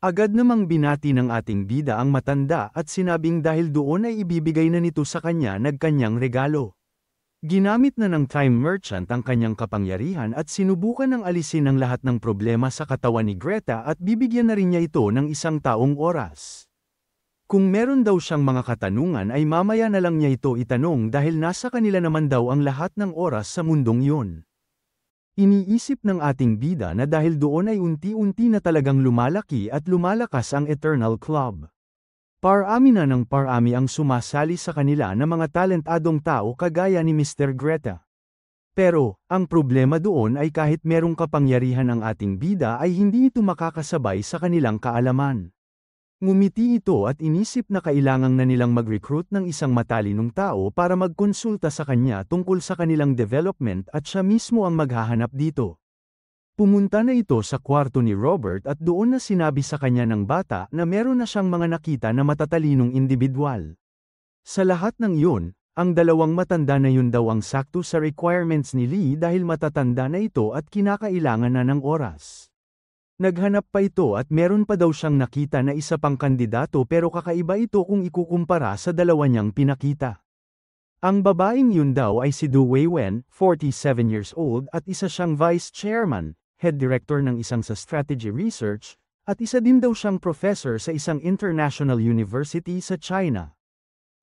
Agad namang binati ng ating bida ang matanda at sinabing dahil doon ay ibibigay na nito sa kanya nagkanyang regalo. Ginamit na ng time merchant ang kanyang kapangyarihan at sinubukan ng alisin ang lahat ng problema sa katawan ni Greta at bibigyan na rin niya ito ng isang taong oras. Kung meron daw siyang mga katanungan ay mamaya na lang niya ito itanong dahil nasa kanila naman daw ang lahat ng oras sa mundong yun. Iniisip ng ating bida na dahil doon ay unti-unti na talagang lumalaki at lumalakas ang Eternal Club. Parami na ng parami ang sumasali sa kanila na mga talentadong tao kagaya ni Mr. Greta. Pero, ang problema doon ay kahit merong kapangyarihan ang ating bida ay hindi ito makakasabay sa kanilang kaalaman. Ngumiti ito at inisip na kailangang na nilang mag-recruit ng isang matalinong tao para magkonsulta sa kanya tungkol sa kanilang development at siya mismo ang maghahanap dito. Pumunta na ito sa kwarto ni Robert at doon na sinabi sa kanya ng bata na meron na siyang mga nakita na matatalinong individual. Sa lahat ng iyon, ang dalawang matanda na yun daw ang sakto sa requirements ni Lee dahil matatanda na ito at kinakailangan na ng oras. Naghanap pa ito at meron pa daw siyang nakita na isa pang kandidato pero kakaiba ito kung ikukumpara sa dalawa niyang pinakita. Ang babaeng yun daw ay si Du Weiwen, 47 years old at isa siyang vice chairman, head director ng isang sa strategy research, at isa din daw siyang professor sa isang international university sa China.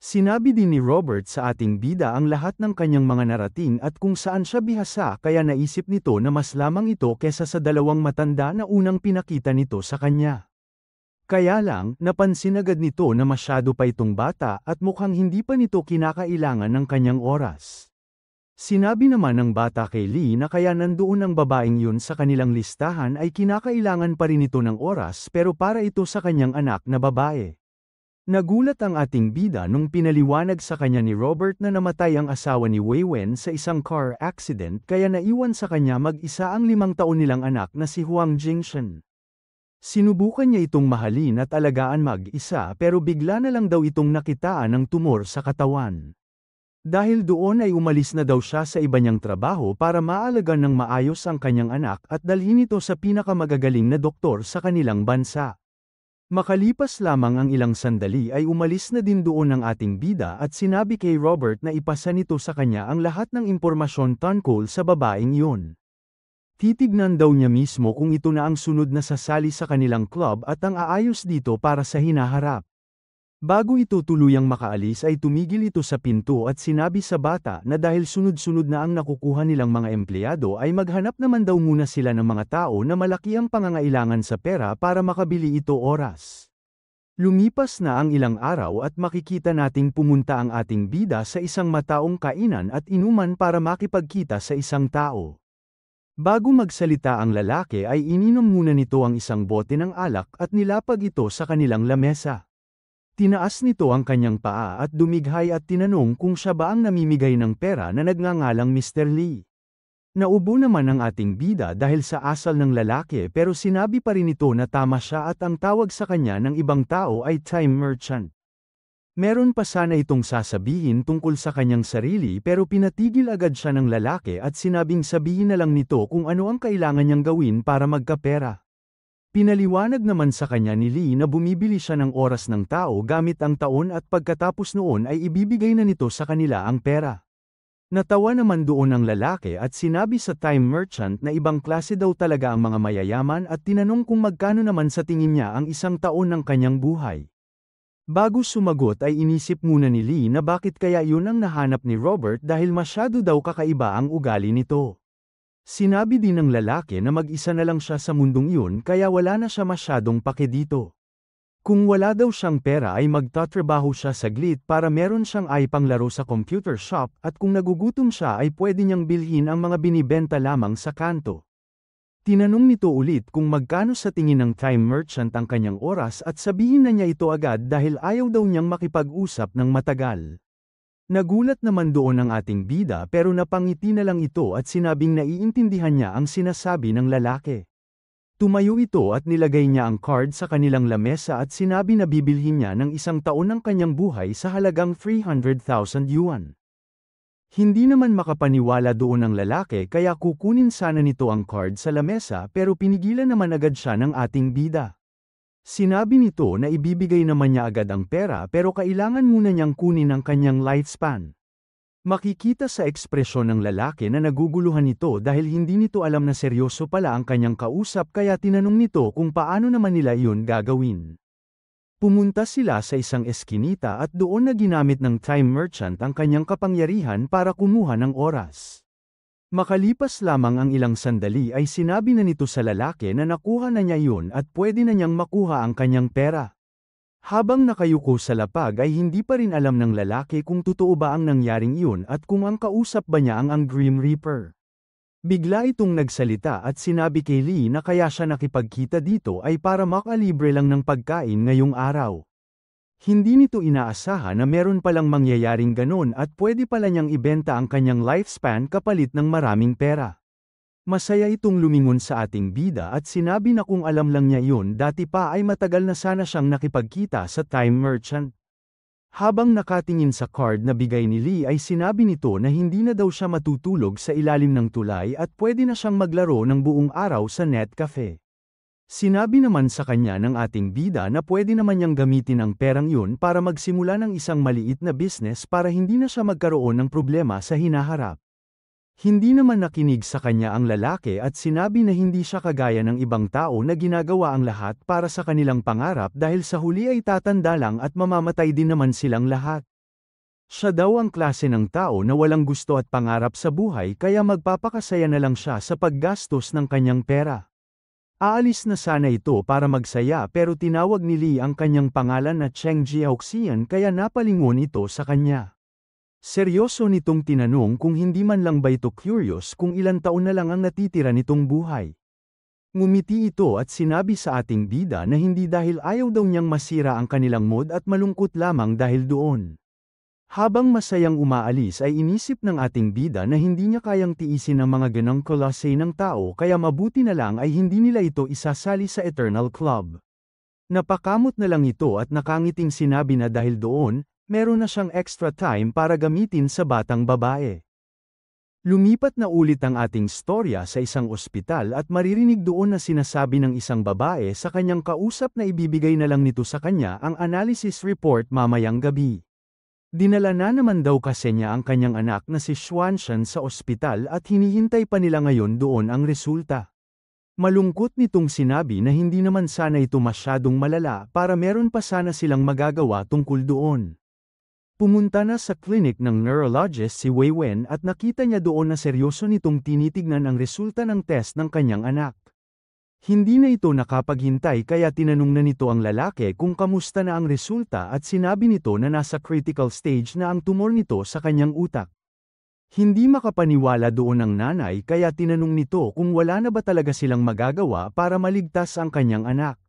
Sinabi din ni Robert sa ating bida ang lahat ng kanyang mga narating at kung saan siya bihasa kaya naisip nito na mas lamang ito kesa sa dalawang matanda na unang pinakita nito sa kanya. Kaya lang, napansin agad nito na masyado pa itong bata at mukhang hindi pa nito kinakailangan ng kanyang oras. Sinabi naman ng bata kay Lee na kaya nandoon ang babaeng yun sa kanilang listahan ay kinakailangan pa rin ito ng oras pero para ito sa kanyang anak na babae. Nagulat ang ating bida nung pinaliwanag sa kanya ni Robert na namatay ang asawa ni Weiwen sa isang car accident kaya naiwan sa kanya mag-isa ang 5 taon nilang anak na si Huang Jingshen. Sinubukan niya itong mahalin at alagaan mag-isa pero bigla na lang daw itong nakitaan ng tumor sa katawan. Dahil doon ay umalis na daw siya sa iba niyang trabaho para maalagaan ng maayos ang kanyang anak at dalhin ito sa pinakamagagaling na doktor sa kanilang bansa. Makalipas lamang ang ilang sandali ay umalis na din doon ang ating bida at sinabi kay Robert na ipasa nito sa kanya ang lahat ng impormasyon tungkol sa babaeng yun. Titignan daw niya mismo kung ito na ang sunod na sasali sa kanilang club at ang aayos dito para sa hinaharap. Bago ito tuluyang makaalis ay tumigil ito sa pinto at sinabi sa bata na dahil sunod-sunod na ang nakukuha nilang mga empleyado ay maghanap naman daw muna sila ng mga tao na malaki ang pangangailangan sa pera para makabili ito oras. Lumipas na ang ilang araw at makikita nating pumunta ang ating bida sa isang mataong kainan at inuman para makipagkita sa isang tao. Bago magsalita ang lalaki ay ininom muna nito ang isang bote ng alak at nilapag ito sa kanilang lamesa. Tinaas nito ang kanyang paa at dumighay at tinanong kung siya ba ang namimigay ng pera na nagngangalang Mr. Lee. Naubo naman ang ating bida dahil sa asal ng lalaki pero sinabi pa rin ito na tama siya at ang tawag sa kanya ng ibang tao ay time merchant. Meron pa sana itong sasabihin tungkol sa kanyang sarili pero pinatigil agad siya ng lalaki at sinabing sabihin na lang nito kung ano ang kailangan niyang gawin para magkapera. Pinaliwanag naman sa kanya ni Lee na bumibili siya ng oras ng tao gamit ang taon at pagkatapos noon ay ibibigay na nito sa kanila ang pera. Natawa naman doon ang lalaki at sinabi sa time merchant na ibang klase daw talaga ang mga mayayaman at tinanong kung magkano naman sa tingin niya ang isang taon ng kanyang buhay. Bago sumagot ay inisip muna ni Lee na bakit kaya yun ang nahanap ni Robert dahil masyado daw kakaiba ang ugali nito. Sinabi din ng lalaki na mag-isa na lang siya sa mundong yun kaya wala na siya masyadong pake dito. Kung wala daw siyang pera ay magtatrabaho siya saglit para meron siyang iPanglaro sa computer shop at kung nagugutom siya ay pwede niyang bilhin ang mga binibenta lamang sa kanto. Tinanong nito ulit kung magkano sa tingin ng time merchant ang kanyang oras at sabihin na niya ito agad dahil ayaw daw niyang makipag-usap ng matagal. Nagulat naman doon ang ating bida pero napangiti na lang ito at sinabing naiintindihan niya ang sinasabi ng lalaki. Tumayo ito at nilagay niya ang card sa kanilang lamesa at sinabi na bibilhin niya ng isang taon ng kanyang buhay sa halagang 300,000 yuan. Hindi naman makapaniwala doon ang lalaki kaya kukunin sana nito ang card sa lamesa pero pinigilan naman agad siya ng ating bida. Sinabi nito na ibibigay naman niya agad ang pera pero kailangan muna niyang kunin ang kanyang lifespan. Makikita sa ekspresyon ng lalaki na naguguluhan ito dahil hindi nito alam na seryoso pala ang kanyang kausap kaya tinanong nito kung paano naman nila iyon gagawin. Pumunta sila sa isang eskinita at doon na ginamit ng time merchant ang kanyang kapangyarihan para kumuha ng oras. Makalipas lamang ang ilang sandali ay sinabi na nito sa lalaki na nakuha na niya iyon at pwede na niyang makuha ang kanyang pera. Habang nakayuko sa lapag ay hindi pa rin alam ng lalaki kung totoo ba ang nangyaring iyon at kung ang kausap ba niya ang Grim Reaper. Bigla itong nagsalita at sinabi kay Lee na kaya siya nakipagkita dito ay para makalibre lang ng pagkain ngayong araw. Hindi nito inaasahan na meron palang mangyayaring ganon at pwede pala niyang ibenta ang kanyang lifespan kapalit ng maraming pera. Masaya itong lumingon sa ating bida at sinabi na kung alam lang niya iyon dati pa ay matagal na sana siyang nakipagkita sa time merchant. Habang nakatingin sa card na bigay ni Lee ay sinabi nito na hindi na daw siya matutulog sa ilalim ng tulay at pwede na siyang maglaro ng buong araw sa net cafe. Sinabi naman sa kanya ng ating bida na pwede naman niyang gamitin ang perang yun para magsimula ng isang maliit na business para hindi na siya magkaroon ng problema sa hinaharap. Hindi naman nakinig sa kanya ang lalaki at sinabi na hindi siya kagaya ng ibang tao na ginagawa ang lahat para sa kanilang pangarap dahil sa huli ay tatanda lang at mamamatay din naman silang lahat. Siya daw ang klase ng tao na walang gusto at pangarap sa buhay kaya magpapakasaya na lang siya sa paggastos ng kanyang pera. Aalis na sana ito para magsaya pero tinawag ni Lee ang kanyang pangalan na Cheng Jiaoxian kaya napalingon ito sa kanya. Seryoso nitong tinanong kung hindi man lang ba ito curious kung ilang taon na lang ang natitira nitong buhay. Ngumiti ito at sinabi sa ating bida na hindi dahil ayaw daw niyang masira ang kanilang mood at malungkot lamang dahil doon. Habang masayang umaalis ay inisip ng ating bida na hindi niya kayang tiisin ang mga ganang klase ng tao kaya mabuti na lang ay hindi nila ito isasali sa Eternal Club. Napakamot na lang ito at nakangiting sinabi na dahil doon, meron na siyang extra time para gamitin sa batang babae. Lumipat na ulit ang ating storya sa isang ospital at maririnig doon na sinasabi ng isang babae sa kanyang kausap na ibibigay na lang nito sa kanya ang analysis report mamayang gabi. Dinala na naman daw kasi niya ang kanyang anak na si Xuanshan sa ospital at hinihintay pa nila ngayon doon ang resulta. Malungkot nitong sinabi na hindi naman sana ito masyadong malala para meron pa sana silang magagawa tungkol doon. Pumunta na sa klinik ng neurologist si Wei Wen at nakita niya doon na seryoso nitong tinitignan ang resulta ng test ng kanyang anak. Hindi na ito nakapaghintay kaya tinanong na nito ang lalaki kung kamusta na ang resulta at sinabi nito na nasa critical stage na ang tumor nito sa kanyang utak. Hindi makapaniwala doon ang nanay kaya tinanong nito kung wala na ba talaga silang magagawa para maligtas ang kanyang anak.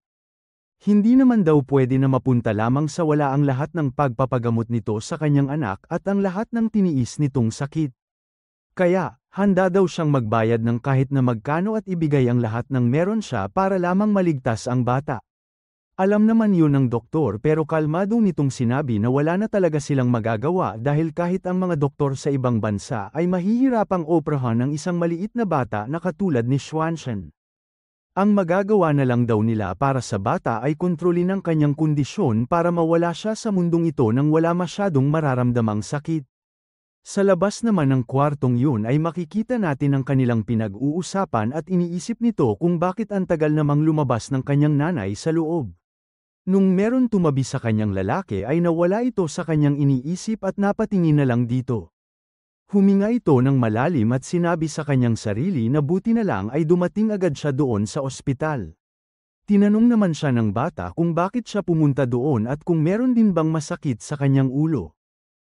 Hindi naman daw pwede na mapunta lamang sa wala ang lahat ng pagpapagamot nito sa kanyang anak at ang lahat ng tiniis nitong sakit. Kaya, handa daw siyang magbayad ng kahit na magkano at ibigay ang lahat ng meron siya para lamang maligtas ang bata. Alam naman yun ng doktor pero kalmado nitong sinabi na wala na talaga silang magagawa dahil kahit ang mga doktor sa ibang bansa ay mahihirapang operahan ng isang maliit na bata na katulad ni Xuanshan. Ang magagawa na lang daw nila para sa bata ay kontrolin ang kanyang kondisyon para mawala siya sa mundong ito nang wala masyadong mararamdamang sakit. Sa labas naman ng kwartong yun ay makikita natin ang kanilang pinag-uusapan at iniisip nito kung bakit ang tagal namang lumabas ng kanyang nanay sa loob. Nung meron tumabi sa kanyang lalaki ay nawala ito sa kanyang iniisip at napatingin na lang dito. Huminga ito ng malalim at sinabi sa kanyang sarili na buti na lang ay dumating agad siya doon sa ospital. Tinanong naman siya ng bata kung bakit siya pumunta doon at kung meron din bang masakit sa kanyang ulo.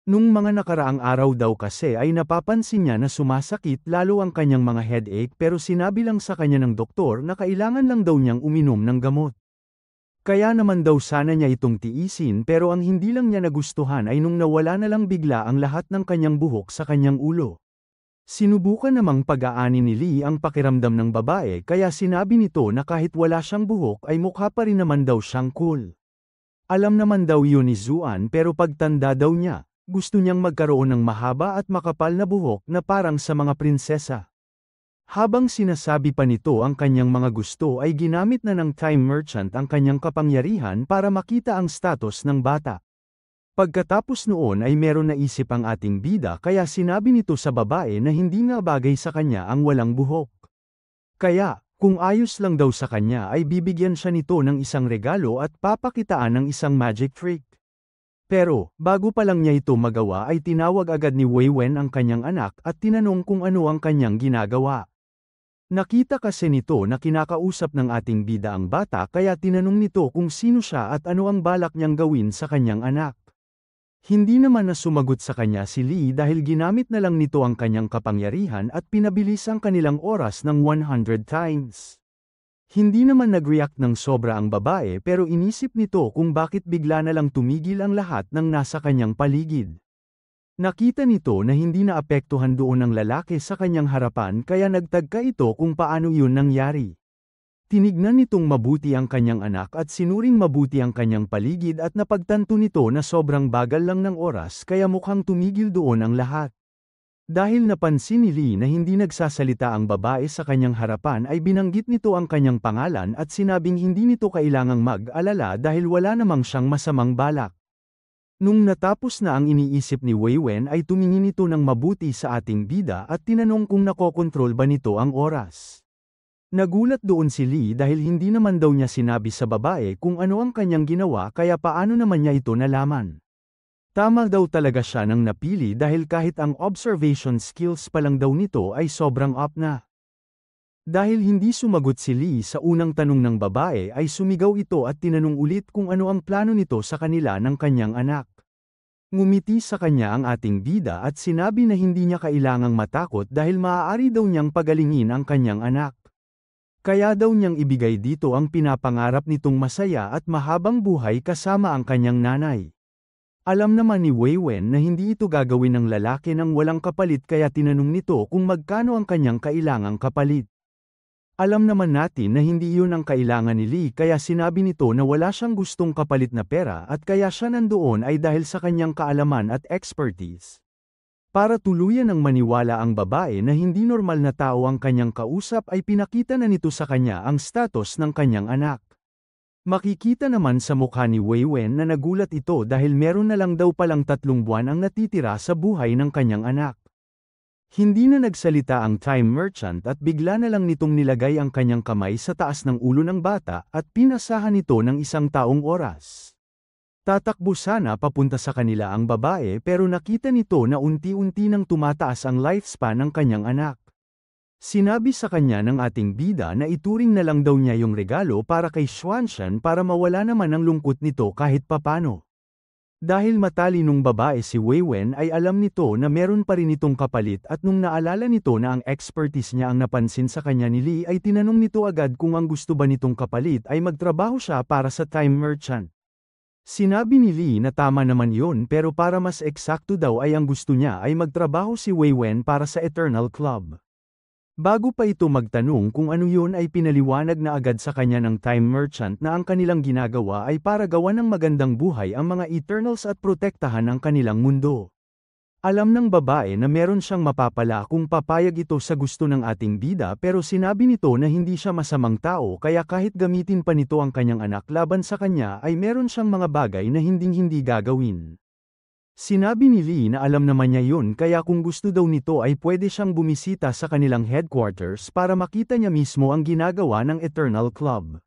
Nung mga nakaraang araw daw kasi ay napapansin niya na sumasakit lalo ang kanyang mga headache pero sinabi lang sa kanya ng doktor na kailangan lang daw niyang uminom ng gamot. Kaya naman daw sana niya itong tiisin pero ang hindi lang niya nagustuhan ay nung nawala na lang bigla ang lahat ng kanyang buhok sa kanyang ulo. Sinubukan namang pag-aani ni Lee ang pakiramdam ng babae kaya sinabi nito na kahit wala siyang buhok ay mukha pa rin naman daw siyang cool. Alam naman daw yun ni Zuan pero pagtanda daw niya, gusto niyang magkaroon ng mahaba at makapal na buhok na parang sa mga prinsesa. Habang sinasabi pa nito ang kanyang mga gusto ay ginamit na ng time merchant ang kanyang kapangyarihan para makita ang status ng bata. Pagkatapos noon ay meron naisip ang ating bida kaya sinabi nito sa babae na hindi nga bagay sa kanya ang walang buhok. Kaya, kung ayos lang daw sa kanya ay bibigyan siya nito ng isang regalo at papakitaan ng isang magic trick. Pero, bago pa lang niya ito magawa ay tinawag agad ni Wei Wen ang kanyang anak at tinanong kung ano ang kanyang ginagawa. Nakita kasi nito na kinakausap ng ating bida ang bata kaya tinanong nito kung sino siya at ano ang balak niyang gawin sa kanyang anak. Hindi naman na sumagot sa kanya si Lee dahil ginamit na lang nito ang kanyang kapangyarihan at pinabilis ang kanilang oras ng 100 times. Hindi naman nag-react ng sobra ang babae pero inisip nito kung bakit bigla na lang tumigil ang lahat ng nasa kanyang paligid. Nakita nito na hindi naapektuhan doon ang lalaki sa kanyang harapan kaya nagtagka ito kung paano yun nangyari. Tinignan nitong mabuti ang kanyang anak at sinuring mabuti ang kanyang paligid at napagtanto nito na sobrang bagal lang ng oras kaya mukhang tumigil doon ang lahat. Dahil napansin ni Lee na hindi nagsasalita ang babae sa kanyang harapan ay binanggit nito ang kanyang pangalan at sinabing hindi nito kailangang mag-alala dahil wala namang siyang masamang balak. Nung natapos na ang iniisip ni Wei Wen ay tumingin ito ng mabuti sa ating bida at tinanong kung nakokontrol ba nito ang oras. Nagulat doon si Lee dahil hindi naman daw niya sinabi sa babae kung ano ang kanyang ginawa kaya paano naman niya ito nalaman. Tama daw talaga siya nang napili dahil kahit ang observation skills pa lang daw nito ay sobrang up na. Dahil hindi sumagot si Lee sa unang tanong ng babae ay sumigaw ito at tinanong ulit kung ano ang plano nito sa kanila ng kanyang anak. Ngumiti sa kanya ang ating bida at sinabi na hindi niya kailangang matakot dahil maaari daw niyang pagalingin ang kanyang anak. Kaya daw niyang ibigay dito ang pinapangarap nitong masaya at mahabang buhay kasama ang kanyang nanay. Alam naman ni Wei Wen na hindi ito gagawin ng lalaki ng walang kapalit kaya tinanong nito kung magkano ang kanyang kailangang kapalit. Alam naman natin na hindi iyon ang kailangan ni Lee kaya sinabi nito na wala siyang gustong kapalit na pera at kaya siya nandoon ay dahil sa kanyang kaalaman at expertise. Para tuluyan ng maniwala ang babae na hindi normal na tao ang kanyang kausap ay pinakita na nito sa kanya ang status ng kanyang anak. Makikita naman sa mukha ni Wei Wen na nagulat ito dahil meron na lang daw palang 3 buwan ang natitira sa buhay ng kanyang anak. Hindi na nagsalita ang time merchant at bigla na lang nitong nilagay ang kanyang kamay sa taas ng ulo ng bata at pinasahan ito ng 1 taong oras. Tatakbo sana papunta sa kanila ang babae pero nakita nito na unti-unti nang tumataas ang lifespan ng kanyang anak. Sinabi sa kanya ng ating bida na ituring na lang daw niya yung regalo para kay Xuanshan para mawala naman ang lungkot nito kahit papano. Dahil matalinong babae si Wei Wen ay alam nito na meron pa rin itong kapalit at nung naalala nito na ang expertise niya ang napansin sa kanya ni Lee ay tinanong nito agad kung ang gusto ba nitong kapalit ay magtrabaho siya para sa time merchant. Sinabi ni Lee na tama naman yun pero para mas eksakto daw ay ang gusto niya ay magtrabaho si Wei Wen para sa Eternal Club. Bago pa ito magtanong kung ano yun ay pinaliwanag na agad sa kanya ng time merchant na ang kanilang ginagawa ay para gawan ng magandang buhay ang mga Eternals at protektahan ang kanilang mundo. Alam ng babae na meron siyang mapapala kung papayag ito sa gusto ng ating bida pero sinabi nito na hindi siya masamang tao kaya kahit gamitin pa nito ang kanyang anak laban sa kanya ay meron siyang mga bagay na hinding-hindi gagawin. Sinabi ni Lee na alam naman niya yun kaya kung gusto daw nito ay pwede siyang bumisita sa kanilang headquarters para makita niya mismo ang ginagawa ng Eternal Club.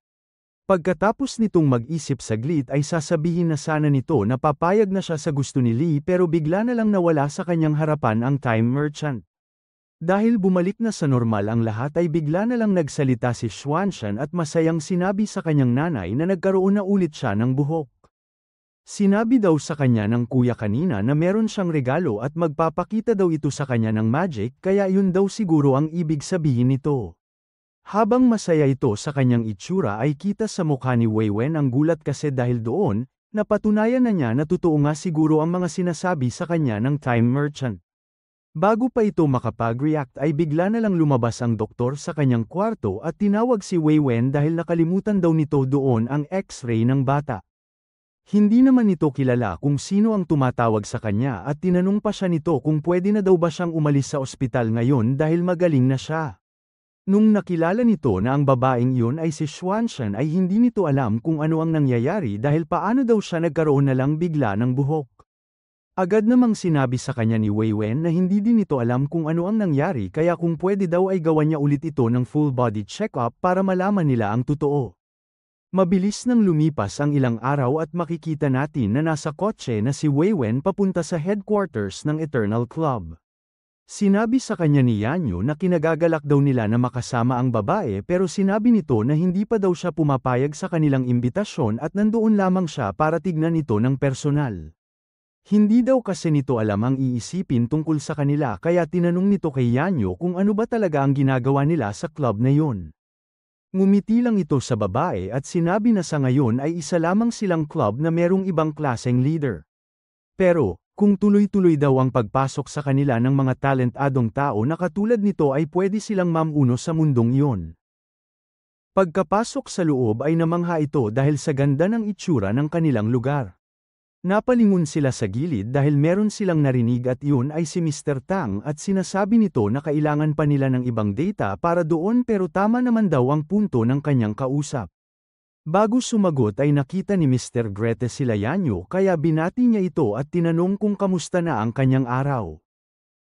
Pagkatapos nitong mag-isip saglit ay sasabihin na sana nito na papayag na siya sa gusto ni Lee pero bigla na lang nawala sa kanyang harapan ang time merchant. Dahil bumalik na sa normal ang lahat ay bigla na lang nagsalita si Xuanshan at masayang sinabi sa kanyang nanay na nagkaroon na ulit siya ng buhok. Sinabi daw sa kanya ng kuya kanina na meron siyang regalo at magpapakita daw ito sa kanya ng magic kaya yun daw siguro ang ibig sabihin nito. Habang masaya ito sa kanyang itsura ay kita sa mukha ni Wei Wen ang gulat kasi dahil doon, napatunayan na niya na totoo nga siguro ang mga sinasabi sa kanya ng time merchant. Bago pa ito makapag-react ay bigla na lang lumabas ang doktor sa kanyang kwarto at tinawag si Wei Wen dahil nakalimutan daw nito doon ang x-ray ng bata. Hindi naman nito kilala kung sino ang tumatawag sa kanya at tinanong pa siya nito kung pwede na daw ba siyang umalis sa ospital ngayon dahil magaling na siya. Nung nakilala nito na ang babaeng iyon ay si Xuanshan ay hindi nito alam kung ano ang nangyayari dahil paano daw siya nagkaroon na lang bigla ng buhok. Agad namang sinabi sa kanya ni Wei Wen na hindi din nito alam kung ano ang nangyari kaya kung pwede daw ay gawan niya ulit ito ng full body check-up para malaman nila ang totoo. Mabilis nang lumipas ang ilang araw at makikita natin na nasa kotse na si Wei Wen papunta sa headquarters ng Eternal Club. Sinabi sa kanya ni Yanyu na kinagagalak daw nila na makasama ang babae pero sinabi nito na hindi pa daw siya pumapayag sa kanilang imbitasyon at nandoon lamang siya para tignan ito ng personal. Hindi daw kasi nito alam ang iisipin tungkol sa kanila kaya tinanong nito kay Yanyu kung ano ba talaga ang ginagawa nila sa club na yun. Ngumiti lang ito sa babae at sinabi na sa ngayon ay isa lamang silang club na merong ibang klaseng leader. Pero, kung tuloy-tuloy daw ang pagpasok sa kanila ng mga talentadong tao na katulad nito ay pwede silang mamuno sa mundong iyon. Pagkapasok sa loob ay namangha ito dahil sa ganda ng itsura ng kanilang lugar. Napalingon sila sa gilid dahil meron silang narinig at iyon ay si Mr. Tang at sinasabi nito na kailangan pa nila ng ibang data para doon pero tama naman daw ang punto ng kanyang kausap. Bago sumagot ay nakita ni Mr. Grete sila Yanyu kaya binati niya ito at tinanong kung kamusta na ang kanyang araw.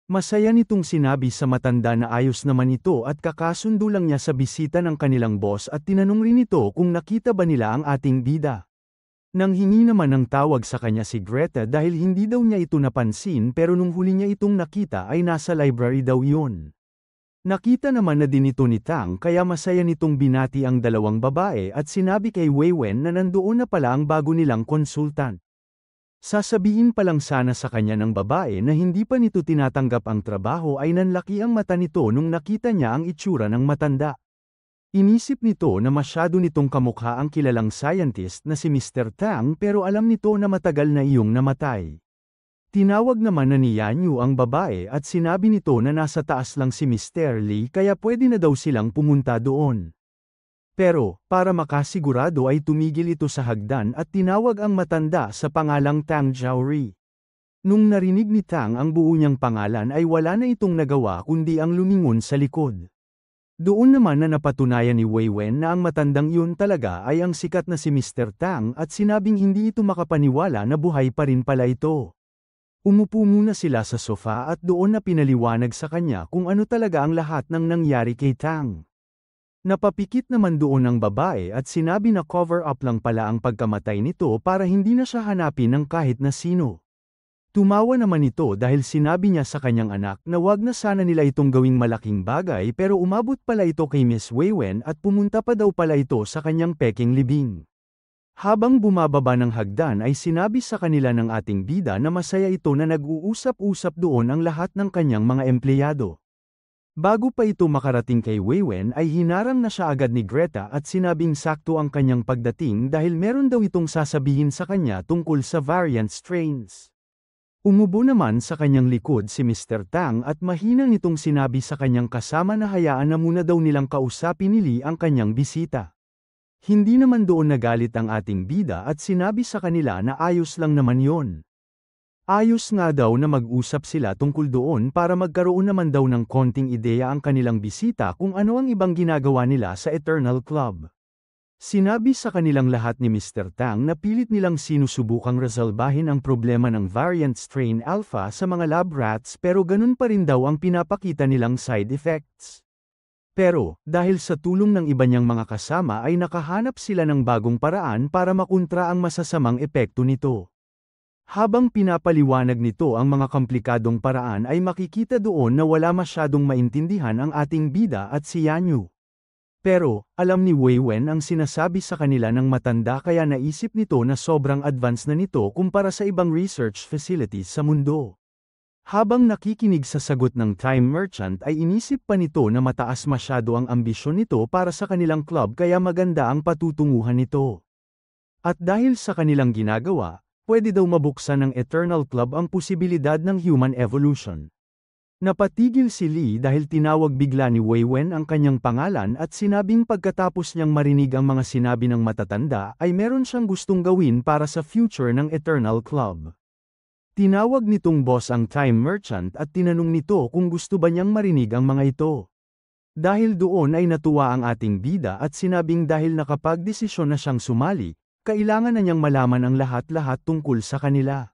Masaya nitong sinabi sa matanda na ayos naman ito at kakasundo lang niya sa bisita ng kanilang boss at tinanong rin ito kung nakita ba nila ang ating bida. Nanghingi naman ng tawag sa kanya si Greta dahil hindi daw niya ito napansin pero nung huli niya itong nakita ay nasa library daw yun. Nakita naman na din ito ni Tang kaya masaya nitong binati ang dalawang babae at sinabi kay Wei Wen na nandoon na pala ang bago nilang konsultant. Sasabihin pa lang sana sa kanya ng babae na hindi pa nito tinatanggap ang trabaho ay nanlaki ang mata nito nung nakita niya ang itsura ng matanda. Inisip nito na masyado nitong kamukha ang kilalang scientist na si Mr. Tang pero alam nito na matagal na iyong namatay. Tinawag naman na ni Yanyu ang babae at sinabi nito na nasa taas lang si Mr. Lee kaya pwede na daw silang pumunta doon. Pero, para makasigurado ay tumigil ito sa hagdan at tinawag ang matanda sa pangalang Tang Jiaori. Nung narinig ni Tang ang buo niyang pangalan ay wala na itong nagawa kundi ang lumingon sa likod. Doon naman na napatunayan ni Wei Wen na ang matandang iyon talaga ay ang sikat na si Mr. Tang at sinabing hindi ito makapaniwala na buhay pa rin pala ito. Umupo muna sila sa sofa at doon na pinaliwanag sa kanya kung ano talaga ang lahat ng nangyari kay Tang. Napapikit naman doon ang babae at sinabi na cover-up lang pala ang pagkamatay nito para hindi na siya hanapin ng kahit na sino. Tumawa naman ito dahil sinabi niya sa kanyang anak na wag na sana nila itong gawing malaking bagay pero umabot pala ito kay Miss Wei Wen at pumunta pa daw pala ito sa kanyang peking libing. Habang bumababa ng hagdan ay sinabi sa kanila ng ating bida na masaya ito na nag-uusap-usap doon ang lahat ng kanyang mga empleyado. Bago pa ito makarating kay Wei Wen ay hinarang na siya agad ni Greta at sinabing sakto ang kanyang pagdating dahil meron daw itong sasabihin sa kanya tungkol sa variant strains. Umubo naman sa kanyang likod si Mr. Tang at mahina nitong sinabi sa kanyang kasama na hayaan na muna daw nilang kausapin ni Lee ang kanyang bisita. Hindi naman doon nagalit ang ating bida at sinabi sa kanila na ayos lang naman yon. Ayos nga daw na mag-usap sila tungkol doon para magkaroon naman daw ng konting ideya ang kanilang bisita kung ano ang ibang ginagawa nila sa Eternal Club. Sinabi sa kanilang lahat ni Mr. Tang na pilit nilang sinusubukang resolbahin ang problema ng variant strain alpha sa mga lab rats pero ganun pa rin daw ang pinapakita nilang side effects. Pero, dahil sa tulong ng iba niyang mga kasama ay nakahanap sila ng bagong paraan para makontra ang masasamang epekto nito. Habang pinapaliwanag nito ang mga komplikadong paraan ay makikita doon na wala masyadong maintindihan ang ating bida at si Yanyu. Pero, alam ni Wei Wen ang sinasabi sa kanila ng matanda kaya naisip nito na sobrang advance na nito kumpara sa ibang research facilities sa mundo. Habang nakikinig sa sagot ng Time Merchant ay inisip pa nito na mataas masyado ang ambisyon nito para sa kanilang club kaya maganda ang patutunguhan nito. At dahil sa kanilang ginagawa, pwede daw mabuksan ng Eternal Club ang posibilidad ng human evolution. Napatigil si Lee dahil tinawag bigla ni Wei Wen ang kanyang pangalan at sinabing pagkatapos niyang marinig ang mga sinabi ng matatanda ay meron siyang gustong gawin para sa future ng Eternal Club. Tinawag nitong boss ang Time Merchant at tinanong nito kung gusto ba niyang marinig ang mga ito. Dahil doon ay natuwa ang ating bida at sinabing dahil nakapagdesisyon na siyang sumali, kailangan na niyang malaman ang lahat-lahat tungkol sa kanila.